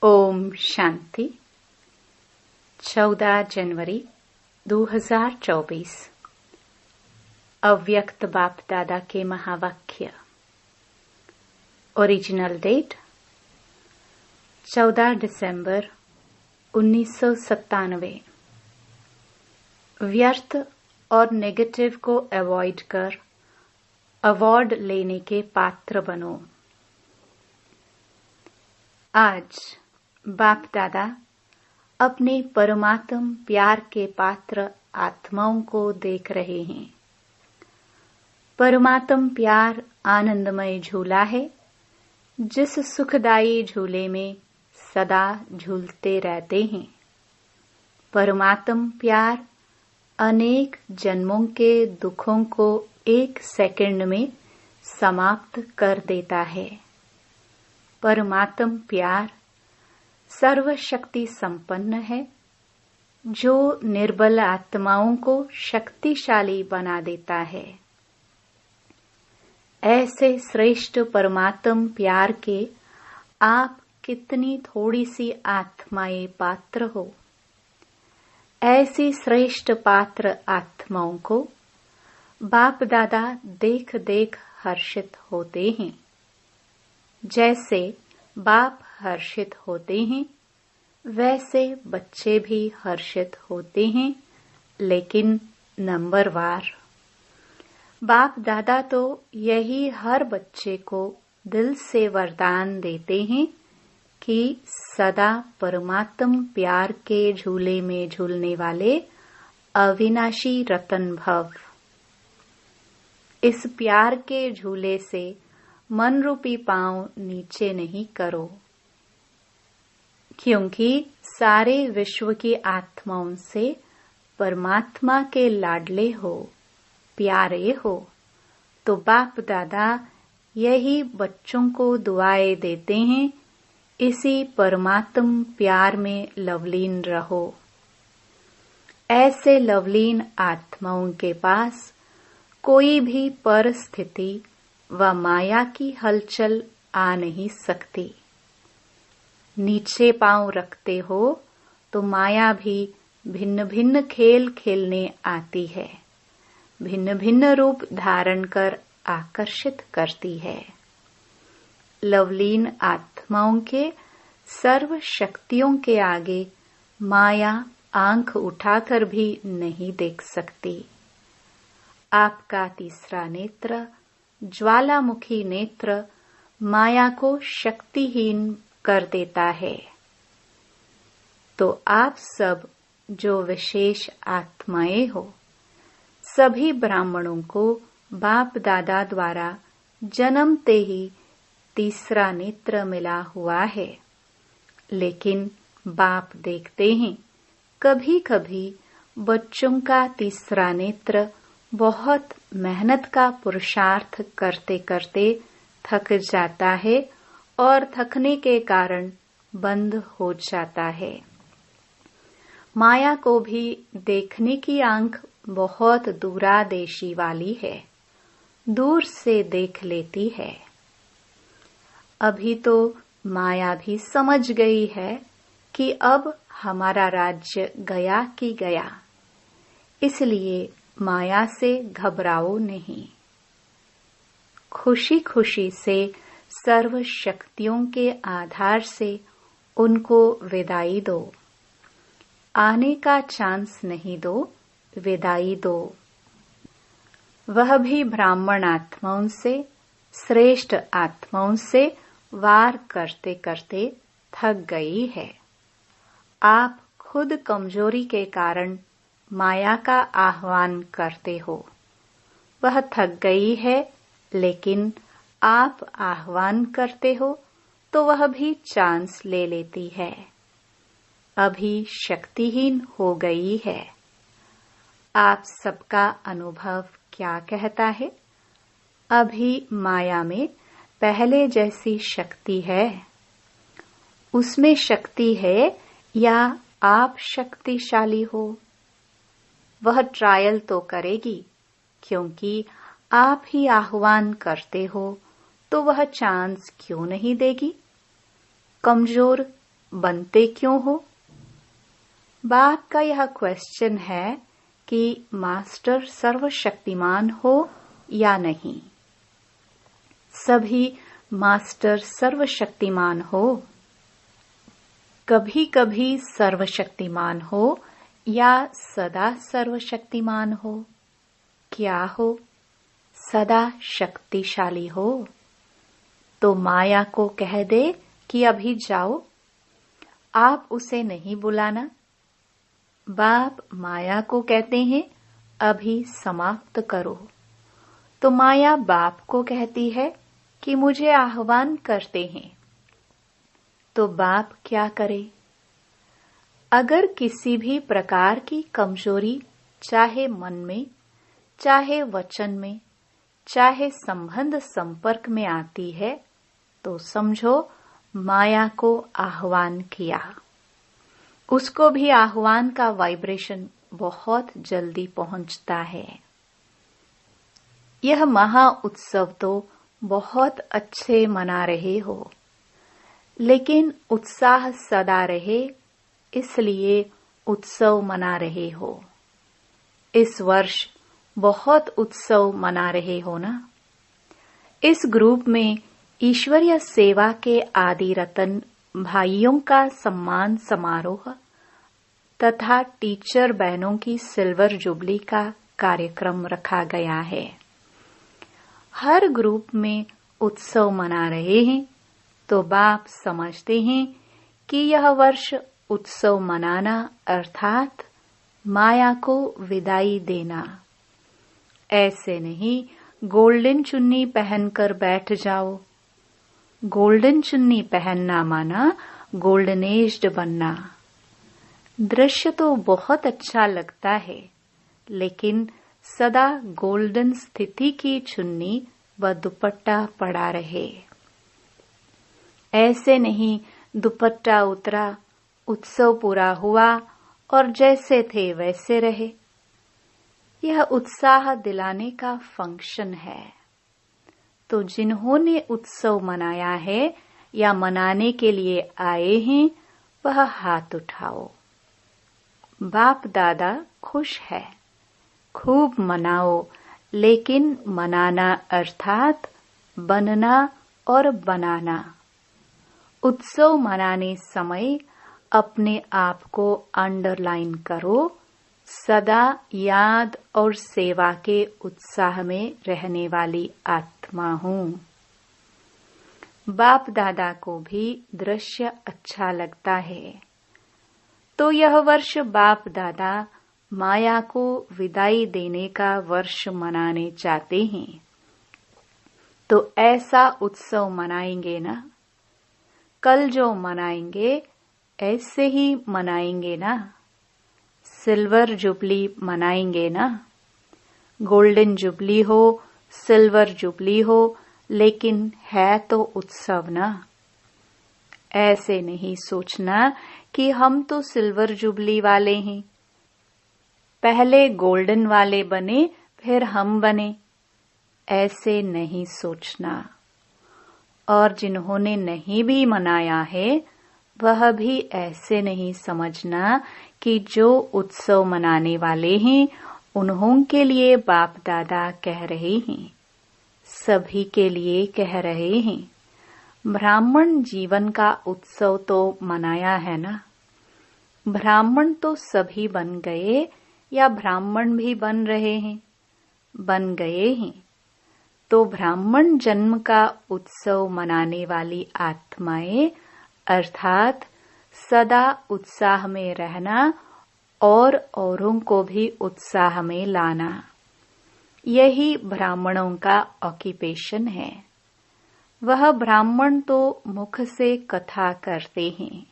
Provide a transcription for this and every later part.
ओम शांति। 14 जनवरी 2024 अव्यक्त बाप दादा के महावाक्य। ओरिजिनल डेट 14 दिसंबर 1997। व्यर्थ और नेगेटिव को अवॉइड कर अवार्ड लेने के पात्र बनो। आज बाप दादा अपने परमात्म प्यार के पात्र आत्माओं को देख रहे हैं। परमात्म प्यार आनंदमय झूला है, जिस सुखदायी झूले में सदा झूलते रहते हैं। परमात्म प्यार अनेक जन्मों के दुखों को एक सेकंड में समाप्त कर देता है। परमात्म प्यार सर्वशक्ति संपन्न है, जो निर्बल आत्माओं को शक्तिशाली बना देता है। ऐसे श्रेष्ठ परमात्म प्यार के आप कितनी थोड़ी सी आत्माएं पात्र हो। ऐसी श्रेष्ठ पात्र आत्माओं को बाप दादा देख देख हर्षित होते हैं। जैसे बाप हर्षित होते हैं, वैसे बच्चे भी हर्षित होते हैं, लेकिन नंबरवार। बाप दादा तो यही हर बच्चे को दिल से वरदान देते हैं कि सदा परमात्म प्यार के झूले में झूलने वाले अविनाशी रतन भव। इस प्यार के झूले से मन रूपी पांव नीचे नहीं करो, क्योंकि सारे विश्व की आत्माओं से परमात्मा के लाडले हो, प्यारे हो, तो बाप दादा यही बच्चों को दुआएं देते हैं, इसी परमात्म प्यार में लवलीन रहो। ऐसे लवलीन आत्माओं के पास कोई भी परिस्थिति व माया की हलचल आ नहीं सकती। नीचे पांव रखते हो तो माया भी भिन्न भिन्न खेल खेलने आती है, भिन्न भिन्न रूप धारण कर आकर्षित करती है। लवलीन आत्माओं के सर्व शक्तियों के आगे माया आंख उठाकर भी नहीं देख सकती। आपका तीसरा नेत्र, ज्वालामुखी नेत्र, माया को शक्तिहीन कर देता है। तो आप सब जो विशेष आत्माएं हो, सभी ब्राह्मणों को बाप दादा द्वारा जन्मते ही तीसरा नेत्र मिला हुआ है। लेकिन बाप देखते हैं, कभी कभी बच्चों का तीसरा नेत्र बहुत मेहनत का पुरुषार्थ करते करते थक जाता है और थकने के कारण बंद हो जाता है। माया को भी देखने की आंख बहुत दूरादेशी वाली है, दूर से देख लेती है। अभी तो माया भी समझ गई है कि अब हमारा राज्य गया कि गया, इसलिए माया से घबराओ नहीं। खुशी खुशी से सर्व शक्तियों के आधार से उनको विदाई दो। आने का चांस नहीं दो, विदाई दो। वह भी ब्राह्मण आत्माओं से, श्रेष्ठ आत्माओं से वार करते करते थक गई है। आप खुद कमजोरी के कारण माया का आह्वान करते हो। वह थक गई है, लेकिन आप आह्वान करते हो तो वह भी चांस ले लेती है। अभी शक्तिहीन हो गई है। आप सबका अनुभव क्या कहता है? अभी माया में पहले जैसी शक्ति है? उसमें शक्ति है या आप शक्तिशाली हो? वह ट्रायल तो करेगी, क्योंकि आप ही आह्वान करते हो, तो वह चांस क्यों नहीं देगी? कमजोर बनते क्यों हो? बाप का यह क्वेश्चन है कि मास्टर सर्वशक्तिमान हो या नहीं। सभी मास्टर सर्वशक्तिमान हो। कभी कभी सर्वशक्तिमान हो या सदा सर्वशक्तिमान हो? क्या हो? सदा शक्तिशाली हो। तो माया को कह दे कि अभी जाओ, आप उसे नहीं बुलाना। बाप माया को कहते हैं अभी समाप्त करो। तो माया बाप को कहती है कि मुझे आह्वान करते हैं। तो बाप क्या करे? अगर किसी भी प्रकार की कमजोरी चाहे मन में, चाहे वचन में, चाहे संबंध संपर्क में आती है तो समझो माया को आह्वान किया। उसको भी आह्वान का वाइब्रेशन बहुत जल्दी पहुंचता है। यह महा उत्सव तो बहुत अच्छे मना रहे हो, लेकिन उत्साह सदा रहे इसलिए उत्सव मना रहे हो। इस वर्ष बहुत उत्सव मना रहे हो ना? इस ग्रुप में ईश्वरीय सेवा के आदि रतन भाइयों का सम्मान समारोह तथा टीचर बहनों की सिल्वर जुबली का कार्यक्रम रखा गया है। हर ग्रुप में उत्सव मना रहे हैं तो बाप समझते हैं कि यह वर्ष उत्सव मनाना अर्थात माया को विदाई देना। ऐसे नहीं गोल्डन चुन्नी पहनकर बैठ जाओ। गोल्डन चुन्नी पहनना माना गोल्डनेज्ड बनना। दृश्य तो बहुत अच्छा लगता है, लेकिन सदा गोल्डन स्थिति की चुन्नी व दुपट्टा पड़ा रहे। ऐसे नहीं दुपट्टा उतरा, उत्सव पूरा हुआ और जैसे थे वैसे रहे। यह उत्साह दिलाने का फंक्शन है। तो जिन्होंने उत्सव मनाया है या मनाने के लिए आए हैं वह हाथ उठाओ। बाप दादा खुश है, खूब मनाओ, लेकिन मनाना अर्थात बनना और बनाना। उत्सव मनाने समय अपने आप को अंडरलाइन करो, सदा याद और सेवा के उत्साह में रहने वाली आत्मा हूँ। बाप दादा को भी दृश्य अच्छा लगता है, तो यह वर्ष बाप दादा माया को विदाई देने का वर्ष मनाने चाहते हैं। तो ऐसा उत्सव मनाएंगे ना? कल जो मनाएंगे ऐसे ही मनाएंगे ना? सिल्वर जुबली मनाएंगे ना? गोल्डन जुबली हो, सिल्वर जुबली हो, लेकिन है तो उत्सव ना। ऐसे नहीं सोचना कि हम तो सिल्वर जुबली वाले हैं, पहले गोल्डन वाले बने फिर हम बने। ऐसे नहीं सोचना। और जिन्होंने नहीं भी मनाया है वह भी ऐसे नहीं समझना कि जो उत्सव मनाने वाले हैं उन्हों के लिए बाप दादा कह रहे हैं, सभी के लिए कह रहे हैं। ब्राह्मण जीवन का उत्सव तो मनाया है ना? ब्राह्मण तो सभी बन गए या ब्राह्मण भी बन रहे हैं? बन गए हैं। तो ब्राह्मण जन्म का उत्सव मनाने वाली आत्माएं अर्थात सदा उत्साह में रहना और औरों को भी उत्साह में लाना, यही ब्राह्मणों का ऑक्यूपेशन है। वह ब्राह्मण तो मुख से कथा करते हैं।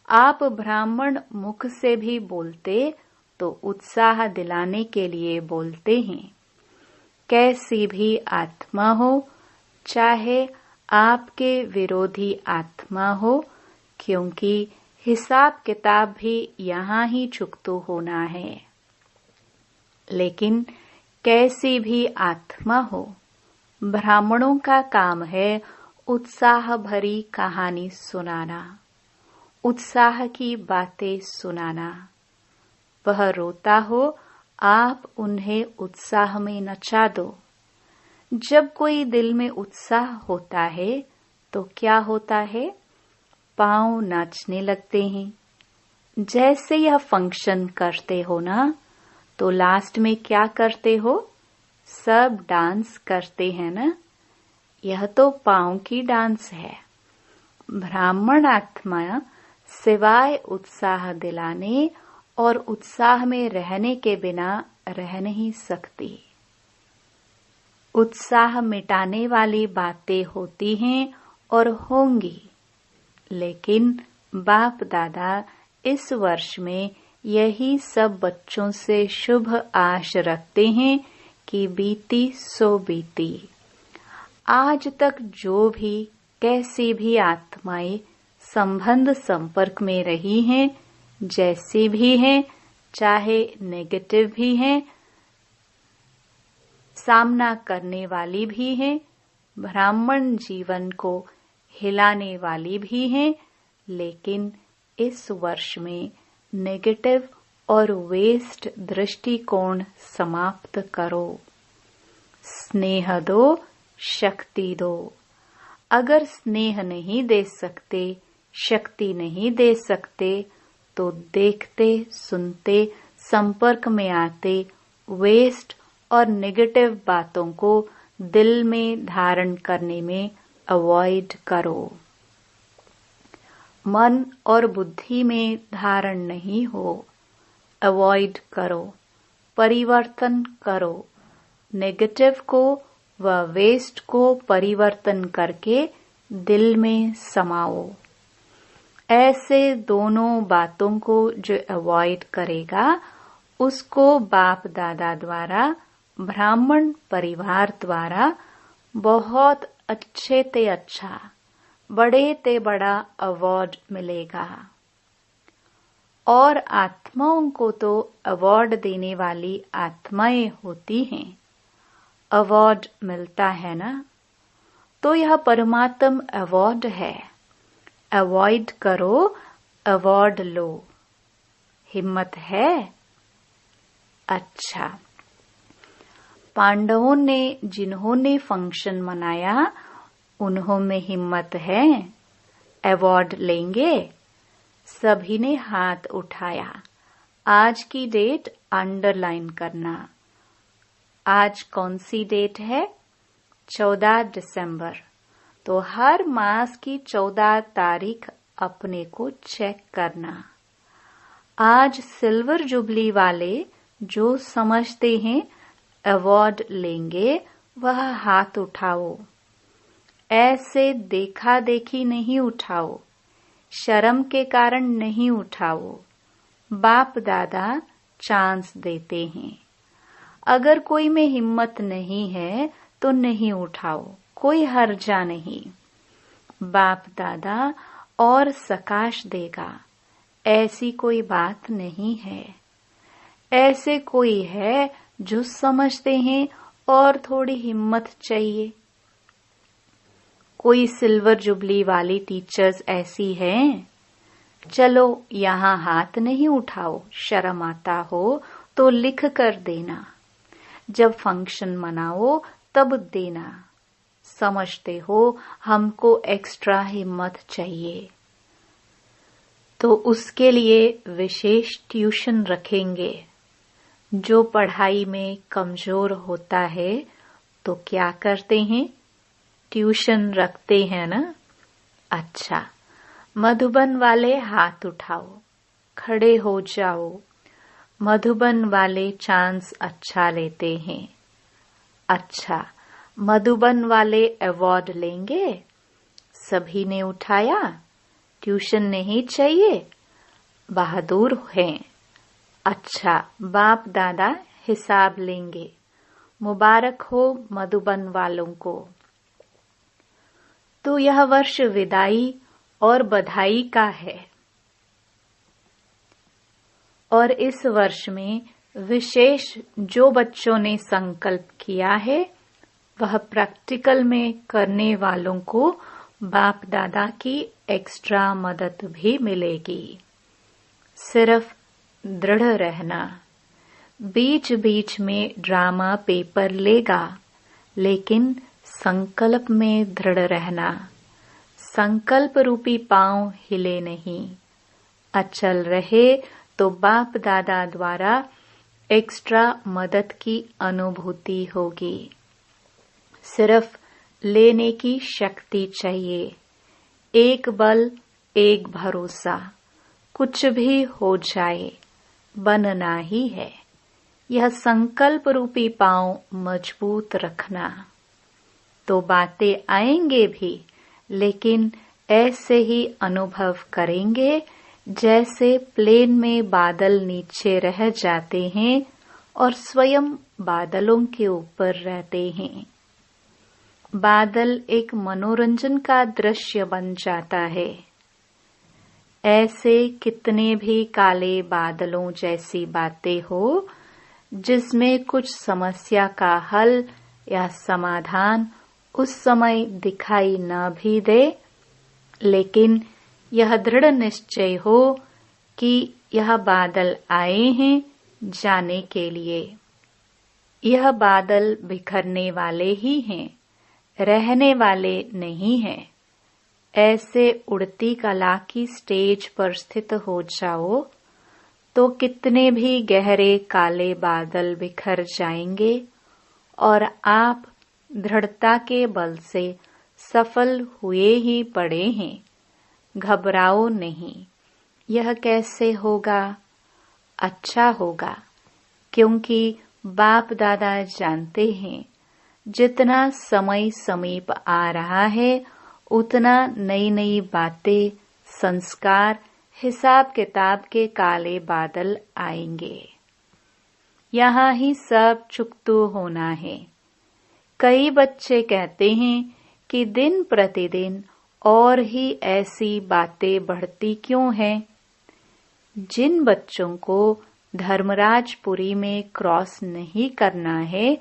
आप ब्राह्मण मुख से भी बोलते तो उत्साह दिलाने के लिए बोलते हैं। कैसी भी आत्मा हो, चाहे आपके विरोधी आत्मा हो, क्योंकि हिसाब किताब भी यहाँ ही चुकतो होना है। लेकिन कैसी भी आत्मा हो, ब्राह्मणों का काम है उत्साह भरी कहानी सुनाना। उत्साह की बातें सुनाना। वह रोता हो, आप उन्हें उत्साह में नचा दो। जब कोई दिल में उत्साह होता है तो क्या होता है? पांव नाचने लगते हैं। जैसे यह फंक्शन करते हो ना, तो लास्ट में क्या करते हो? सब डांस करते हैं ना। यह तो पांव की डांस है। ब्राह्मण आत्मा सिवाय उत्साह दिलाने और उत्साह में रहने के बिना रह नहीं सकती। उत्साह मिटाने वाली बातें होती हैं और होंगी, लेकिन बाप दादा इस वर्ष में यही सब बच्चों से शुभ आश रखते हैं कि बीती सो बीती। आज तक जो भी कैसी भी आत्माएं संबंध संपर्क में रही हैं, जैसी भी हैं, चाहे नेगेटिव भी हैं, सामना करने वाली भी हैं, ब्राह्मण जीवन को हिलाने वाली भी हैं, लेकिन इस वर्ष में नेगेटिव और वेस्ट दृष्टिकोण समाप्त करो। स्नेह दो, शक्ति दो। अगर स्नेह नहीं दे सकते, शक्ति नहीं दे सकते, तो देखते सुनते संपर्क में आते वेस्ट और नेगेटिव बातों को दिल में धारण करने में अवॉइड करो। मन और बुद्धि में धारण नहीं हो, अवॉइड करो, परिवर्तन करो। नेगेटिव को व वेस्ट को परिवर्तन करके दिल में समाओ। ऐसे दोनों बातों को जो अवॉइड करेगा, उसको बाप दादा द्वारा, ब्राह्मण परिवार द्वारा बहुत अच्छे ते अच्छा, बड़े ते बड़ा अवार्ड मिलेगा। और आत्माओं को तो अवार्ड देने वाली आत्माएं होती हैं। अवार्ड मिलता है ना, तो यह परमात्म अवार्ड है। अवॉइड करो, अवार्ड लो। हिम्मत है? अच्छा, पांडवों ने जिन्होंने फंक्शन मनाया, उन्हों में हिम्मत है? अवार्ड लेंगे? सभी ने हाथ उठाया। आज की डेट अंडरलाइन करना। आज कौन सी डेट है? 14 दिसंबर। तो हर मास की 14 तारीख अपने को चेक करना। आज सिल्वर जुबली वाले जो समझते हैं अवार्ड लेंगे, वह हाथ उठाओ। ऐसे देखा देखी नहीं उठाओ, शर्म के कारण नहीं उठाओ। बाप दादा चांस देते हैं। अगर कोई में हिम्मत नहीं है तो नहीं उठाओ, कोई हर्जा नहीं। बाप दादा और सकाश देगा, ऐसी कोई बात नहीं है। ऐसे कोई है जो समझते हैं और थोड़ी हिम्मत चाहिए। कोई सिल्वर जुबली वाली टीचर्स ऐसी हैं? चलो यहाँ हाथ नहीं उठाओ, शर्म आता हो तो लिख कर देना। जब फंक्शन मनाओ तब देना। समझते हो हमको एक्स्ट्रा हिम्मत चाहिए, तो उसके लिए विशेष ट्यूशन रखेंगे। जो पढ़ाई में कमजोर होता है तो क्या करते हैं? ट्यूशन रखते हैं ना। अच्छा, मधुबन वाले हाथ उठाओ, खड़े हो जाओ। मधुबन वाले चांस अच्छा लेते हैं। अच्छा, मधुबन वाले अवार्ड लेंगे? सभी ने उठाया। ट्यूशन नहीं चाहिए, बहादुर हैं। अच्छा, बाप दादा हिसाब लेंगे। मुबारक हो मधुबन वालों को। तो यह वर्ष विदाई और बधाई का है। और इस वर्ष में विशेष जो बच्चों ने संकल्प किया है, वह प्रैक्टिकल में करने वालों को बाप दादा की एक्स्ट्रा मदद भी मिलेगी। सिर्फ दृढ़ रहना। बीच बीच में ड्रामा पेपर लेगा, लेकिन संकल्प में दृढ़ रहना। संकल्प रूपी पांव हिले नहीं। अचल रहे तो बाप दादा द्वारा एक्स्ट्रा मदद की अनुभूति होगी। सिर्फ लेने की शक्ति चाहिए। एक बल, एक भरोसा। कुछ भी हो जाए, बनना ही है। यह संकल्प रूपी पांव मजबूत रखना। तो बातें आएंगे भी, लेकिन ऐसे ही अनुभव करेंगे जैसे प्लेन में बादल नीचे रह जाते हैं और स्वयं बादलों के ऊपर रहते हैं। बादल एक मनोरंजन का दृश्य बन जाता है। ऐसे कितने भी काले बादलों जैसी बातें हो, जिसमें कुछ समस्या का हल या समाधान उस समय दिखाई न भी दे, लेकिन यह दृढ़ निश्चय हो कि यह बादल आए हैं जाने के लिए। यह बादल बिखरने वाले ही हैं, रहने वाले नहीं हैं। ऐसे उड़ती कला की स्टेज पर स्थित हो जाओ तो कितने भी गहरे काले बादल बिखर जाएंगे और आप दृढ़ता के बल से सफल हुए ही पड़े हैं। घबराओ नहीं। यह कैसे होगा? अच्छा होगा, क्योंकि बाप दादा जानते हैं जितना समय समीप आ रहा है उतना नई नई बातें, संस्कार, हिसाब किताब के काले बादल आएंगे। यहाँ ही सब चुकतू होना है। कई बच्चे कहते हैं कि दिन प्रतिदिन और ही ऐसी बातें बढ़ती क्यों हैं? जिन बच्चों को धर्मराजपुरी में क्रॉस नहीं करना है,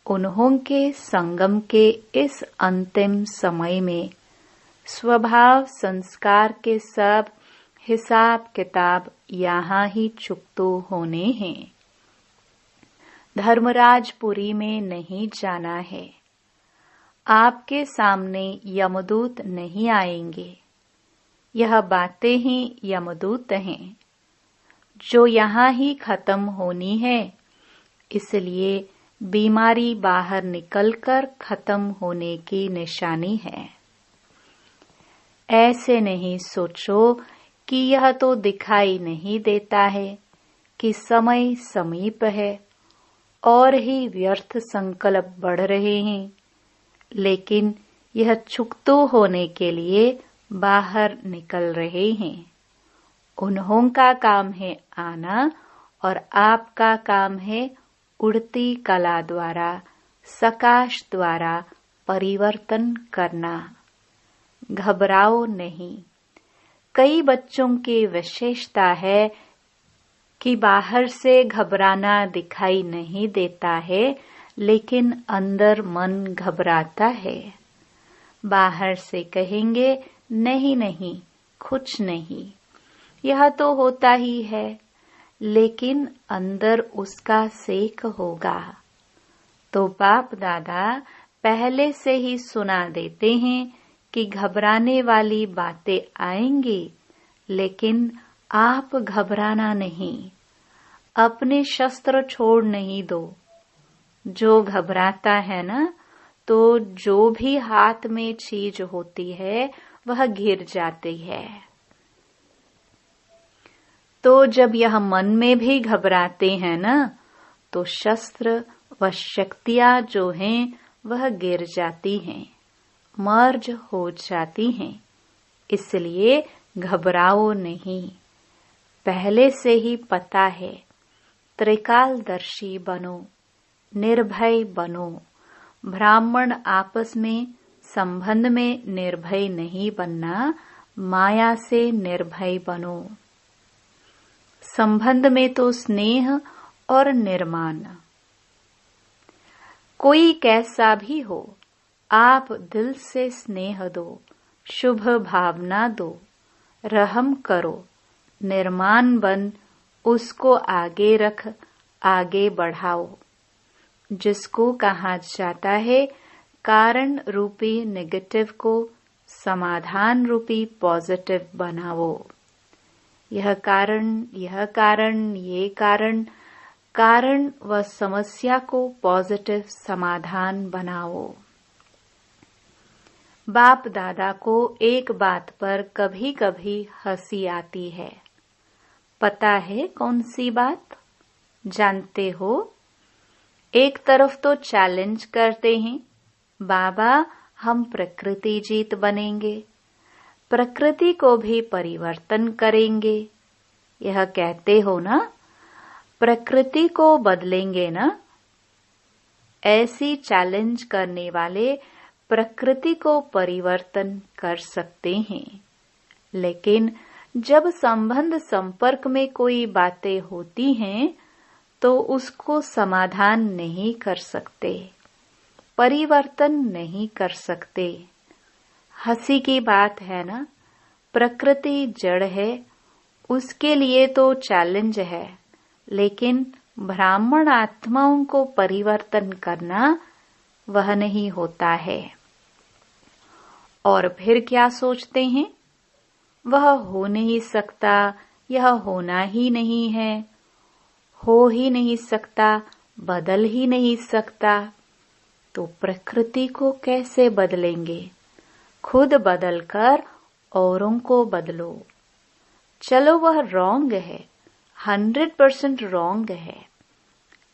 उन्हों के संगम के इस अंतिम समय में स्वभाव संस्कार के सब हिसाब किताब यहाँ ही चुकतू होने हैं। धर्मराजपुरी में नहीं जाना है। आपके सामने यमदूत नहीं आएंगे। यह बातें ही यमदूत हैं, जो यहाँ ही खत्म होनी है। इसलिए बीमारी बाहर निकलकर खत्म होने की निशानी है। ऐसे नहीं सोचो कि यह तो दिखाई नहीं देता है कि समय समीप है और ही व्यर्थ संकल्प बढ़ रहे हैं, लेकिन यह चुकतू होने के लिए बाहर निकल रहे हैं। उन्हों का काम है आना और आपका काम है उड़ती कला द्वारा, सकाश द्वारा परिवर्तन करना। घबराओ नहीं। कई बच्चों की विशेषता है कि बाहर से घबराना दिखाई नहीं देता है, लेकिन अंदर मन घबराता है। बाहर से कहेंगे नहीं नहीं, कुछ नहीं, यह तो होता ही है, लेकिन अंदर उसका सेक होगा। तो बाप दादा पहले से ही सुना देते हैं कि घबराने वाली बातें आएंगी, लेकिन आप घबराना नहीं। अपने शस्त्र छोड़ नहीं दो। जो घबराता है ना, तो जो भी हाथ में चीज होती है वह गिर जाती है। तो जब यह मन में भी घबराते हैं ना, तो शस्त्र व शक्तियां जो हैं वह गिर जाती हैं, मर्ज हो जाती हैं। इसलिए घबराओ नहीं। पहले से ही पता है। त्रिकालदर्शी बनो, निर्भय बनो। ब्राह्मण आपस में संबंध में निर्भय नहीं बनना, माया से निर्भय बनो। संबंध में तो स्नेह और निर्माण। कोई कैसा भी हो, आप दिल से स्नेह दो, शुभ भावना दो, रहम करो, निर्माण बन उसको आगे रख, आगे बढ़ाओ। जिसको कहा जाता है कारण रूपी नेगेटिव को समाधान रूपी पॉजिटिव बनाओ। यह कारण, ये कारण, कारण व समस्या को पॉजिटिव समाधान बनाओ। बाप दादा को एक बात पर कभी कभी हंसी आती है। पता है कौन सी बात? जानते हो? एक तरफ तो चैलेंज करते हैं, बाबा हम प्रकृति जीत बनेंगे, प्रकृति को भी परिवर्तन करेंगे। यह कहते हो ना, प्रकृति को बदलेंगे ना। ऐसी चैलेंज करने वाले प्रकृति को परिवर्तन कर सकते हैं, लेकिन जब संबंध संपर्क में कोई बातें होती हैं तो उसको समाधान नहीं कर सकते, परिवर्तन नहीं कर सकते। हंसी की बात है ना, प्रकृति जड़ है, उसके लिए तो चैलेंज है, लेकिन ब्राह्मण आत्माओं को परिवर्तन करना वह नहीं होता है। और फिर क्या सोचते हैं? वह हो नहीं सकता, यह होना ही नहीं है, हो ही नहीं सकता, बदल ही नहीं सकता। तो प्रकृति को कैसे बदलेंगे? खुद बदलकर औरों को बदलो। चलो वह रॉन्ग है, 100% रॉन्ग है,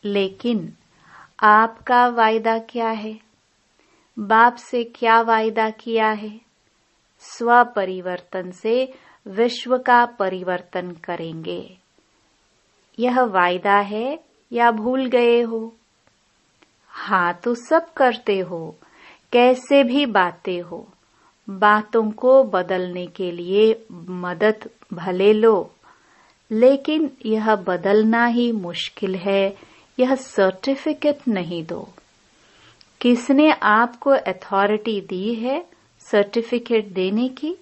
लेकिन आपका वायदा क्या है? बाप से क्या वायदा किया है? स्व परिवर्तन से विश्व का परिवर्तन करेंगे। यह वायदा है या भूल गए हो? हाँ तो सब करते हो, कैसे भी बातें हो, बातों को बदलने के लिए मदद भले लो, लेकिन यह बदलना ही मुश्किल है। यह सर्टिफिकेट नहीं दो। किसने आपको अथॉरिटी दी है सर्टिफिकेट देने की?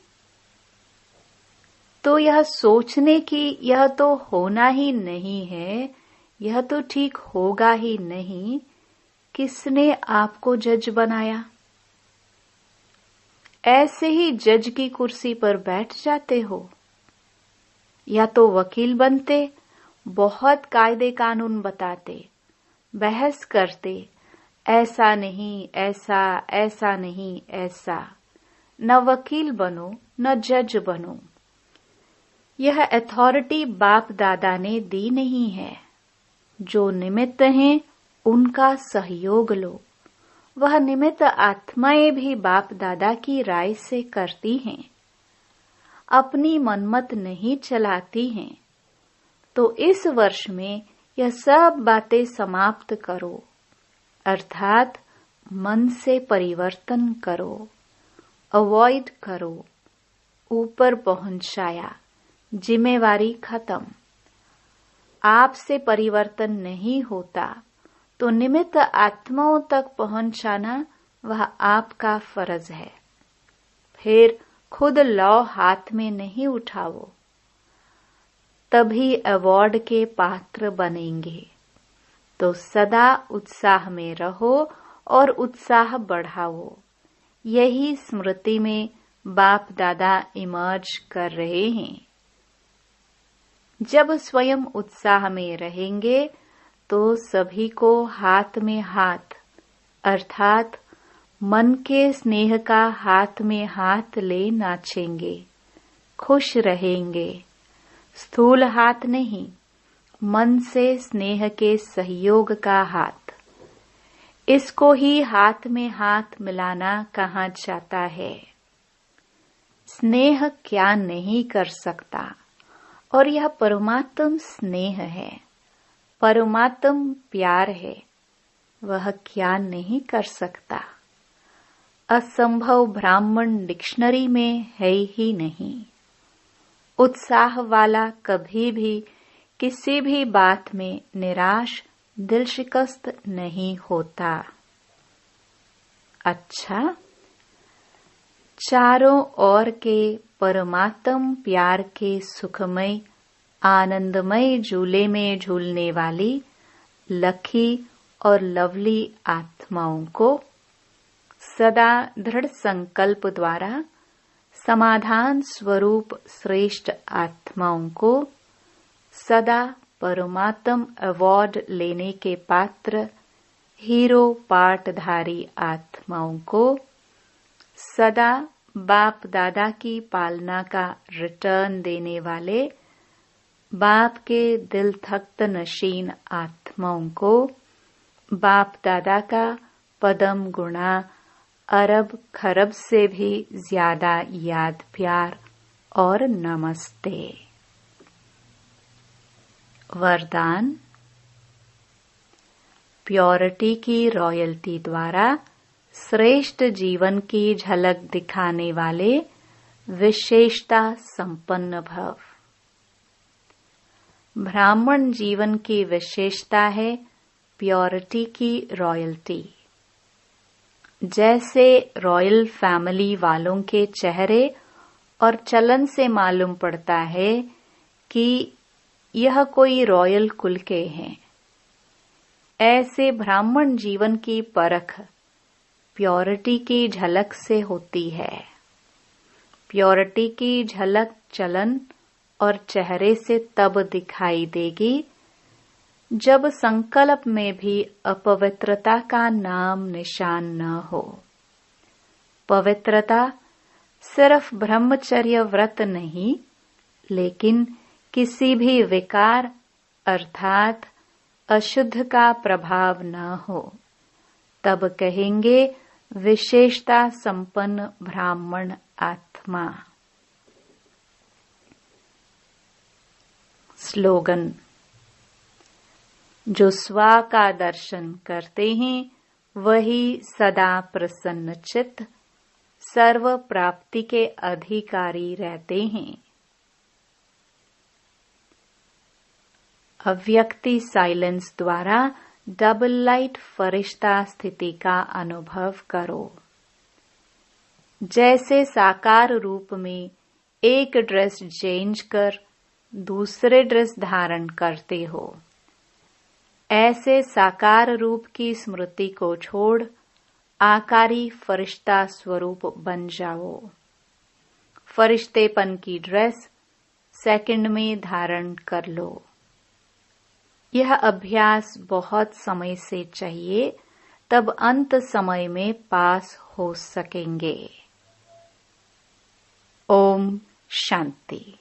तो यह सोचने की यह तो होना ही नहीं है, यह तो ठीक होगा ही नहीं, किसने आपको जज बनाया? ऐसे ही जज की कुर्सी पर बैठ जाते हो, या तो वकील बनते, बहुत कायदे कानून बताते, बहस करते, ऐसा नहीं ऐसा, ऐसा नहीं ऐसा। न वकील बनो, न जज बनो। यह अथॉरिटी बाप दादा ने दी नहीं है। जो निमित्त हैं उनका सहयोग लो। वह निमित्त आत्माएं भी बाप दादा की राय से करती हैं, अपनी मनमत नहीं चलाती हैं। तो इस वर्ष में यह सब बातें समाप्त करो, अर्थात मन से परिवर्तन करो, अवॉइड करो, ऊपर पहुंचाया, जिम्मेवारी खत्म। आपसे परिवर्तन नहीं होता तो निमित्त आत्माओं तक पहुंचाना वह आपका फर्ज है। फिर खुद लौ हाथ में नहीं उठाओ, तभी अवार्ड के पात्र बनेंगे। तो सदा उत्साह में रहो और उत्साह बढ़ाओ। यही स्मृति में बाप दादा इमर्ज कर रहे हैं। जब स्वयं उत्साह में रहेंगे तो सभी को हाथ में हाथ, अर्थात मन के स्नेह का हाथ में हाथ ले नाचेंगे, खुश रहेंगे। स्थूल हाथ नहीं, मन से स्नेह के सहयोग का हाथ। इसको ही हाथ में हाथ मिलाना कहा जाता है। स्नेह क्या नहीं कर सकता, और यह परमात्म स्नेह है, परमात्म प्यार है। वह क्या नहीं कर सकता? असंभव ब्राह्मण डिक्शनरी में है ही नहीं। उत्साह वाला कभी भी किसी भी बात में निराश, दिल शिकस्त नहीं होता। अच्छा, चारों ओर के परमात्म प्यार के सुखमय आनंदमय झूले में झूलने वाली लकी और लवली आत्माओं को सदा दृढ़ संकल्प द्वारा समाधान स्वरूप श्रेष्ठ आत्माओं को सदा परमात्म अवार्ड लेने के पात्र हीरो पाठधारी आत्माओं को सदा बाप दादा की पालना का रिटर्न देने वाले बाप के दिल थक्त नशीन आत्माओं को बाप दादा का पदम गुणा अरब खरब से भी ज्यादा याद प्यार और नमस्ते। वरदान। प्योरिटी की रॉयल्टी द्वारा श्रेष्ठ जीवन की झलक दिखाने वाले विशेषता संपन्न भव। ब्राह्मण जीवन की विशेषता है प्योरिटी की रॉयल्टी। जैसे रॉयल फैमिली वालों के चेहरे और चलन से मालूम पड़ता है कि यह कोई रॉयल कुल के हैं, ऐसे ब्राह्मण जीवन की परख प्योरिटी की झलक से होती है। प्योरिटी की झलक चलन और चेहरे से तब दिखाई देगी जब संकल्प में भी अपवित्रता का नाम निशान न हो। पवित्रता सिर्फ ब्रह्मचर्य व्रत नहीं, लेकिन किसी भी विकार अर्थात अशुद्ध का प्रभाव न हो, तब कहेंगे विशेषता संपन्न ब्राह्मण आत्मा। स्लोगन। जो स्व का दर्शन करते हैं वही सदा प्रसन्नचित्त सर्व प्राप्ति के अधिकारी रहते हैं। अव्यक्ति साइलेंस द्वारा डबल लाइट फरिश्ता स्थिति का अनुभव करो। जैसे साकार रूप में एक ड्रेस चेंज कर दूसरे ड्रेस धारण करते हो, ऐसे साकार रूप की स्मृति को छोड़ आकारी फरिश्ता स्वरूप बन जाओ। फरिश्तेपन की ड्रेस सेकंड में धारण कर लो। यह अभ्यास बहुत समय से चाहिए, तब अंत समय में पास हो सकेंगे। ओम शांति।